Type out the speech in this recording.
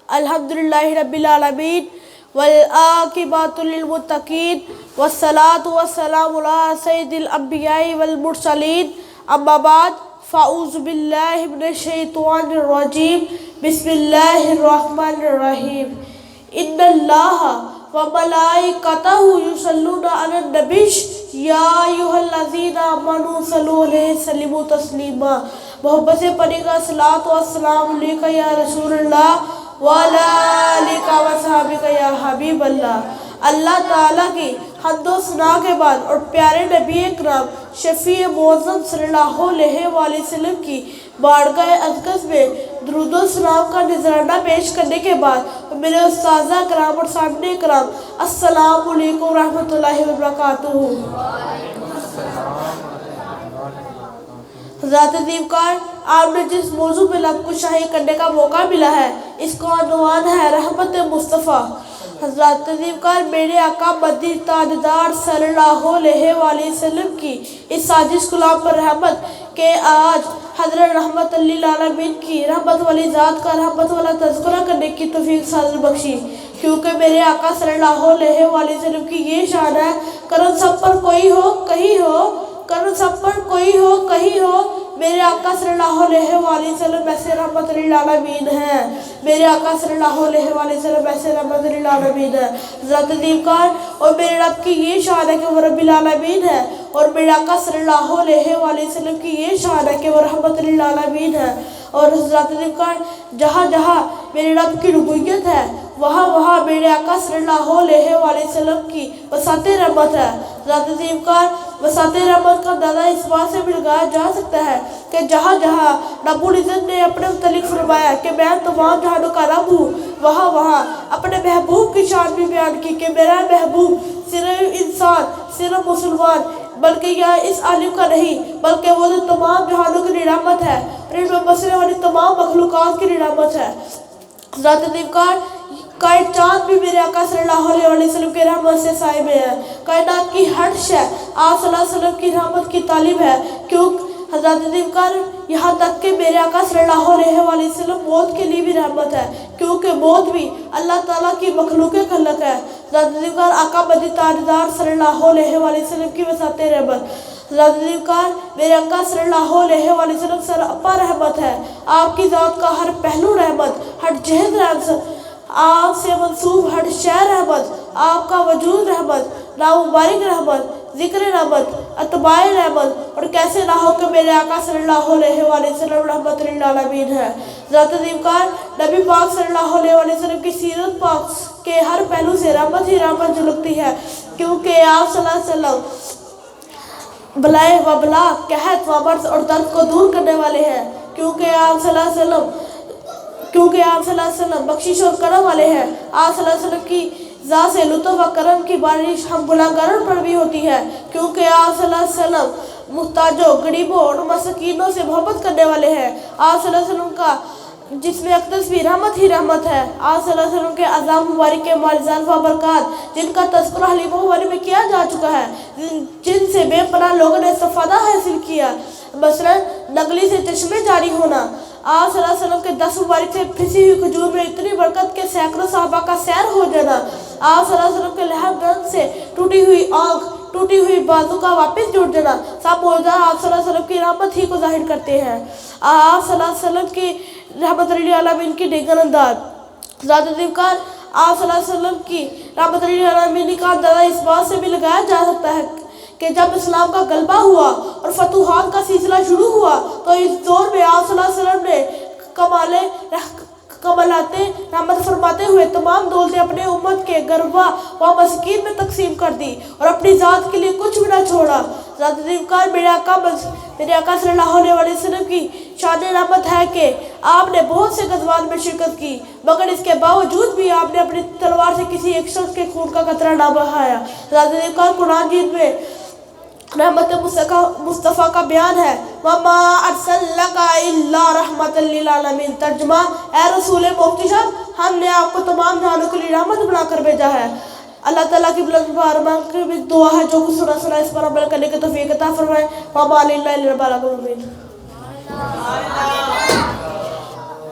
الحمدللہ رب العالمین والعاقبۃ للمتقین والصلاۃ والسلام علی سید الانبیاء والمرسلین اما بعد فاعوذ باللہ من الشیطان الرجیم بسم اللہ الرحمن الرحیم ان اللہ وملائکتہ یصلون علی النبی یا ایھا الذین آمنوا صلوا علیہ وسلموا تسلیما۔ محبت سے پڑھے گا صلاۃ و السلام علیکہ یا رسول اللہ وعلی آلکہ وصحبہ یا حبیب اللہ۔ اللہ تعالیٰ کی حمد و ثنا کے بعد اور پیارے نبی اکرم شفیع معظم صلی اللہ علیہ وآلہ وسلم کی بارگاہ اقدس میں درود و سلام کا نذرانہ پیش کرنے کے بعد میرے استاذہ کرام اور سامعین کرام، السلام علیکم ورحمۃ اللہ وبرکاتہ۔ حضرات عظیم آپ نے جس موضوع پہ لب کشائی کرنے کا موقع ملا ہے، اس کا عنوان ہے رحمت مصطفیٰ۔ حضرات عظیم میرے آقا مدنی تاجدار صلی اللہ علیہ وآلہ وسلم کی اس سازش غلام پر رحمت کہ آج حضرت رحمت للعالمین کی رحمت والی ذات کا رحمت والا تذکرہ کرنے کی توفیق سازل بخشی، کیونکہ میرے آقا صلی اللہ علیہ وآلہ وسلم کی یہ شان ہے، کرن سب پر کوئی ہو کہیں ہو، کرن سب پر کوئی ہو کہیں ہو، میرے آقا صلی اللہ علیہ وآلہ وسلم ایسے رحمت للعالمین ہیں، میرے آقا صلی اللہ علیہ وآلہ وسلم ایسے رحمت للعالمین ہیں۔ حضرت عظیم اور میرے رب کی یہ شان ہے کہ وہ رب العالمین ہے، اور میرے آقا صلی اللہ علیہ وآلہ وسلم کی یہ شان ہے کہ وہ رحمت للعالمین ہے۔ اور حضرت عظیم جہاں جہاں میرے رب کی ربوبیت ہے، وہاں وہاں میرے آقا صلی اللہ علیہ وآلہ وسلم کی وسعت رحمت ہے۔ حضرت عظیم وسعت رحمت کا اندازہ اس بات سے بھی لگایا جا سکتا ہے کہ جہاں جہاں رب العزت نے اپنے متعلق فرمایا کہ میں تمام جہانوں کا رب ہوں، وہاں وہاں اپنے محبوب کی شان بھی بیان کی کہ میرا محبوب صرف انسان، صرف مسلمان، بلکہ یہ اس عالم کا نہیں، بلکہ وہ تمام جہانوں کی رحمت ہے، اور ان میں بسنے والی تمام مخلوقات کی رحمت ہے۔ حضرت عظیم کائنات چاند بھی میرے آقا صلی اللہ علیہ وسلم کے رحمت سے سائے میں ہے، کائنات کی ہر شے آپ صلی اللہ علیہ وسلم کی رحمت کی طالب ہے، کیونکہ حضرت عظیم یہاں تک کہ میرے آقا صلی اللہ علیہ وآلہ وسلم موت کے لیے بھی رحمت ہے، کیونکہ موت بھی اللہ تعالیٰ کی مخلوق خلق ہے۔ حضرت عظیم آقا مدنی تاجدار صلی اللہ علیہ وآلہ وسلم کی وسعت رحمت۔ حضرت عظیم میرے آقا صلی اللہ علیہ وآلہ وسلم سراپا رحمت ہے، آپ کی ذات کا ہر پہلو رحمت، ہر جہت رحمت، آپ سے منسوب ہر شے رحمت، آپ کا وجود رحمت، نام مبارک رحمت، ذکر رحمت، اتباع رحمت، اور کیسے نہ ہو کہ میرے آقا صلی اللہ علیہ وآلہ وسلم رحمت للعالمین ہے۔ حضرت عظیم نبی پاک صلی اللہ علیہ وآلہ وسلم کی سیرت پاک کے ہر پہلو سے رحمت ہی رحمت جھلکتی ہے، کیونکہ آپ صلی اللہ علیہ وسلم بلائے وبلا، قحط و مرض اور درد کو دور کرنے والے ہیں، کیونکہ آپ صلی اللہ علیہ وسلم بخشش اور کرم والے ہیں۔ آپ صلی اللہ علیہ وسلم کی ذات سے لطف و کرم کی بارش ہم گناہگاروں پر بھی ہوتی ہے، کیونکہ آپ صلی اللہ علیہ وسلم محتاجوں، غریبوں اور مسکینوں سے محبت کرنے والے ہیں۔ آپ صلی اللہ علیہ وسلم کا جس میں اقدس بھی رحمت ہی رحمت ہے۔ آپ صلی اللہ علیہ وسلم کے اعظام مبارک کے معجزات و برکات جن کا تذکرہ حلیمہ مبارک میں کیا جا چکا ہے، جن سے بے پناہ لوگوں نے استفادہ حاصل کیا، مثلا نگلی سے چشمے جاری ہونا، آپ صلی اللہ علیہ وسلم کے 10 مبارک سے پھسی ہوئی کھجور میں اتنی برکت کے سینکڑوں صحابہ کا سیر ہو جانا، آپ صلی اللہ علیہ وسلم کے لحم رنگ سے ٹوٹی ہوئی آنکھ، ٹوٹی ہوئی بازو کا واپس جڑ جانا، سب معجزات آپ صلی اللہ علیہ وسلم کی رحمت ہی کو ظاہر کرتے ہیں۔ آپ صلی اللہ علیہ وسلم کی رحمت للعالمین کی دیگر انداز۔ حضرت عظیم آپ صلی اللہ علیہ وسلم کی رحمت للعالمین کا اندازہ اس بات سے بھی لگایا جا سکتا ہے کہ جب اسلام کا غلبہ ہوا اور فتوحات کا سلسلہ شروع ہوا، تو اس دور میں آپ صلی اللہ علیہ وسلم نے کمالات رحمت فرماتے ہوئے تمام دولتیں اپنے امت کے غربا و مسکین میں تقسیم کر دی، اور اپنی ذات کے لیے کچھ بھی نہ چھوڑا۔ ذات عظیم میرے آقا صلی اللہ علیہ وسلم کی شان رحمت ہے کہ آپ نے بہت سے غزوات میں شرکت کی، مگر اس کے باوجود بھی آپ نے اپنی تلوار سے کسی ایک شخص کے خون کا قطرہ نہ بہایا۔ ذات عظیم قرآن مجید میں رحمت مصطفیٰ کا بیان ہے، وَمَا أَرْسَلْنَاكَ إِلَّا رَحْمَةً لِّلْعَالَمِينَ۔ ترجمہ، اے رسول محتشم، ہم نے آپ کو تمام جہانوں کے لیے رحمت بنا کر بھیجا ہے۔ اللہ تعالیٰ کی بلند بارگاہ کی دعا ہے جو کچھ سنا اس پر عمل کرنے کی توفیق عطا فرمائے۔ وَمَا عَلَيْنَا إِلَّا الْبَلَاغُ الْمُبِينُ۔